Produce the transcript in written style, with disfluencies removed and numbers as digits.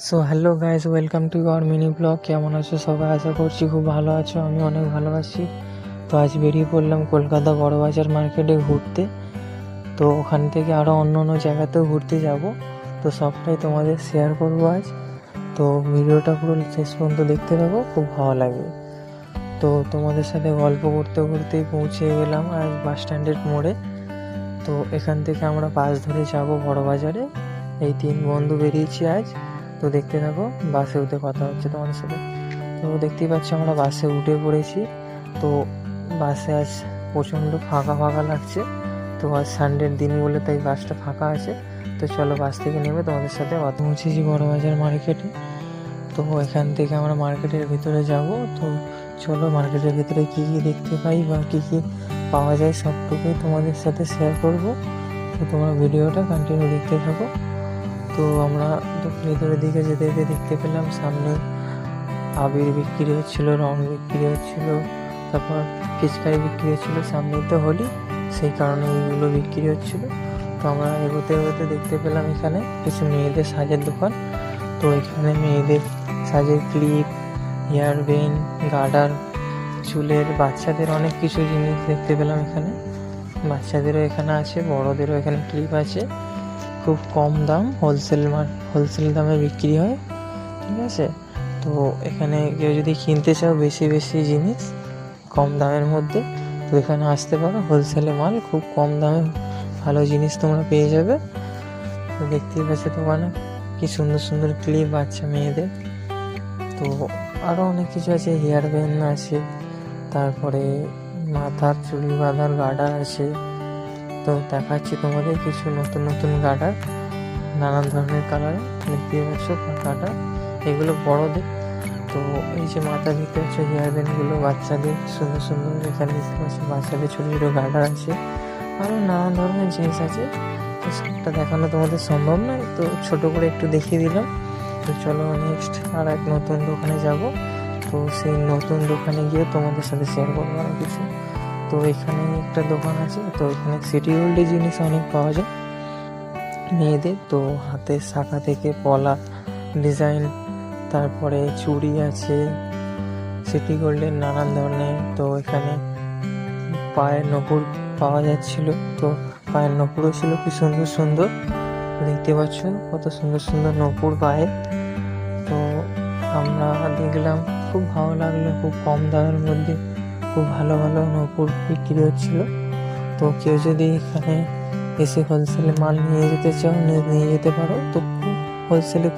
So hello guys, welcome to our mini blog. কেমন আছো সবাই? আশা করছি খুব ভালো আছো। আমি অনেক ভালো আছি। তো আজ বেরিয়ে পড়লাম কলকাতা বড়বাজার মার্কেটে ঘুরতে। তো ওখান থেকে আরও অন্য অন্য জায়গাতেও ঘুরতে যাব। তো সবটাই তোমাদের শেয়ার করবো আজ। তো ভিডিওটা পুরো শেষ পর্যন্ত দেখতে থাকো, খুব ভালো লাগবে। তো তোমাদের সাথে গল্প করতে করতেই পৌঁছে গেলাম আজ বাস স্ট্যান্ডের মোড়ে। তো এখান থেকে আমরা বাস ধরে যাব বড়বাজারে। এই 3 বন্ধু বেরিয়েছি আজ। তো দেখতে থাকো, বাসে উঠে কথা হচ্ছে তোমাদের সাথে। তো দেখতেই পাচ্ছ আমরা বাসে উঠে পড়েছি। তো বাসে আজ প্রচণ্ড ফাঁকা ফাঁকা লাগছে। তো আজ সানডের দিন বলে তাই বাসটা ফাঁকা আছে। তো চলো বাস থেকে নেমে তোমাদের সাথে কথা পৌঁছেছি বড়বাজার মার্কেটে। তো এখান থেকে আমরা মার্কেটের ভিতরে যাব। তো চলো মার্কেটের ভিতরে কী কী দেখতে পাই বা কী কী পাওয়া যায় সবটুকুই তোমাদের সাথে শেয়ার করব। তো তোমরা ভিডিওটা কন্টিনিউ দেখতে থাকো। তো আমরা ভিতরের দিকে যেতে যেতে দেখতে পেলাম সামনে আবির বিক্রি হচ্ছিল, রং বিক্রি হচ্ছিল, তারপর পিচকারি বিক্রি হচ্ছিল। সামনেই তো হোলি, সেই কারণে এইগুলো বিক্রি হচ্ছিল। তো আমরা এগোতে এগোতে দেখতে পেলাম এখানে কিছু মেয়েদের সাজের দোকান। তো এখানে মেয়েদের সাজের ক্লিপ, হেয়ার ব্যান্ড, গার্ডার, চুলের, বাচ্চাদের অনেক কিছু জিনিস দেখতে পেলাম এখানে। বাচ্চাদেরও এখানে আছে, বড়দেরও এখানে ক্লিপ আছে। খুব কম দাম, হোলসেল দামে বিক্রি হয়, ঠিক আছে। তো এখানে কেউ যদি কিনতে চাও বেশি বেশি জিনিস কম দামের মধ্যে, তো এখানে আসতে পারো। হোলসেলে মাল খুব কম দামে ভালো জিনিস তোমরা পেয়ে যাবে। তো দেখতেই পাচ্ছ দোকানে কি সুন্দর সুন্দর ক্লিপ বাচ্চা মেয়েদের। তো আরও অনেক কিছু আছে, হেয়ার ব্যান্ড আছে, তারপরে মাথার চুল বাঁধার গার্ডার আছে। তো দেখাচ্ছি তোমাদের কিছু নতুন নতুন গার্ডার, নানান ধরনের কালারে। দেখতেই পাচ্ছ গার্ডার, এগুলো বড়দের। তো এই যে মাথা দেখতে পাচ্ছ হেয়ার ব্যান্ডগুলো বাচ্চাদের সুন্দর সুন্দর। এখানে দেখতে পাচ্ছ বাচ্চাদের ছোটো ছোটো গার্ডার আছে, আরও নানান ধরনের জিনিস আছে। তো সবটা দেখানো তোমাদের সম্ভব নয়, তো ছোটো করে একটু দেখিয়ে দিলাম। তো চলো নেক্সট আর এক নতুন দোকানে যাব। তো সেই নতুন দোকানে গিয়ে তোমাদের সাথে শেয়ার করবো আরও কিছু। তো এখানে একটা দোকান আছে, তো এখানে সিটি গোল্ডের জিনিস অনেক পাওয়া যায় মেয়েদের। তো হাতের শাখা থেকে পলা ডিজাইন, তারপরে চুড়ি আছে সিটি গোল্ডের নানান ধরনের। তো এখানে পায়ের নপুর পাওয়া যাচ্ছিল। তো পায়ের নপুরও ছিল কি সুন্দর সুন্দর, দেখতে পাচ্ছ কত সুন্দর সুন্দর নপুর পায়ের। তো আমরা দেখলাম, খুব ভালো লাগলো, খুব কম দামের মধ্যে খুব ভালো ভালো নপুর বিক্রি হচ্ছিল। তো কেউ যদি এখানে এসে হোলসেলে মাল নিয়ে যেতে চাও নিয়ে যেতে পারো। তো খুব হোলসেলে কম